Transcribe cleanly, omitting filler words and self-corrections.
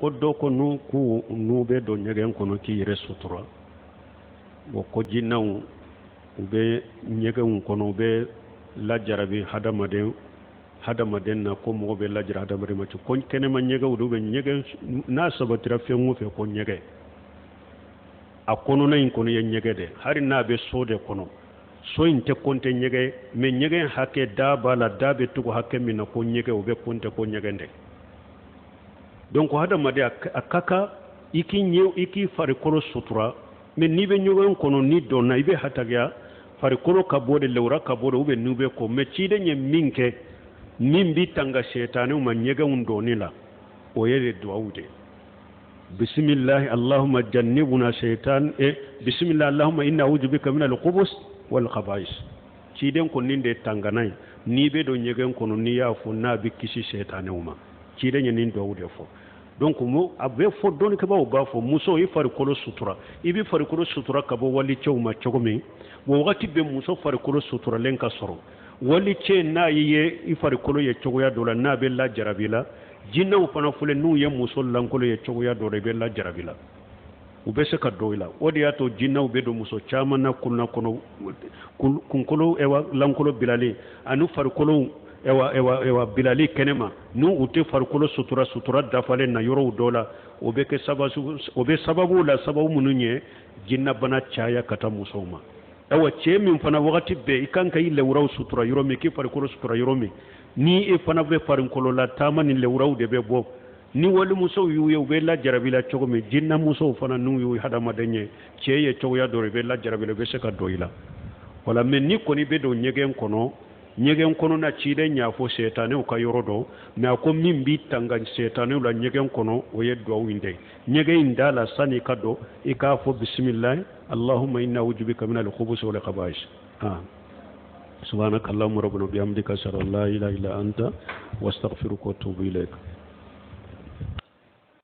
ko do ko nu ku nu be do nyegen kono ki yere sutura wo ko jinnaw ube nyegen kono be la jarabi hadamaden na ko mo be la jara hadamare ma ko kene ma nyega wudu be nyegen na sabatira fe mu fe ko nyege a kono na in kono ye nyege de hari na be sode kono so in te konte nyege me nyege hakke da bala da be tugo hakke min na ko nyege ube konte ko nyegende donc hadamade akaka iki nyew iki fari kolo sutura me ni be nyugo kono ni do na ibe hatagya fari kolo kabode lewra kabode ube nube ko me chide nye minke nimbi tanga shetani uma nyega undoni la oyele duaude bismillah allahumma jannibna shaytan bismillah allahumma inna a'udhu bika min al-khubus wal khaba'is chiden ko ninde tanganai ni be do nyegen kono ni ya fu na bi kisi shetani uma chiden nyen duaude fo donc mo abe fo don ke ba fo muso yi fari kolo sutura ibi fari kolo sutura ka bo wali chewma chogomi wo wakati be muso fari kolo sutura len ka soro wali che na yiye i fari kolo ye chogoya dola na be la jarabila jinna u fana fule nu ye muso lankolo ye chogoya dola be la jarabila ube se ka doila odi ato jinna ube do muso chama na kunna kono kunkolo ewa lankolo bilali anu fari kolo ewa bilali kenema nu ute farkolo sutura dafale na yoro dola obe sababu la sababu mununye jinna bana chaya kata musoma ewa chemi mfana wakati be ikanka ile urau sutura yoro mi ki farkolo sutura yoro mi ni e fana be farkolo la tama ni le urau de be bo ni wali muso yuye ube la jarabila chogo mi jinna muso fana nu yu hada madenye cheye chogo ya dore be la jarabila be seka doila wala men ni koni be do nyegen kono na chide nyafo setane o kayorodo na ko mimbi tanga setane la nyegen kono o yeddo winde nyege indala sani kado ikafo bismillah allahumma inna ujubika min al-khubuthi wal khaba'is subhanakallahumma rabbana bihamdika ashhadu an la ilaha illa anta wastaghfiruka wa atubu ilaik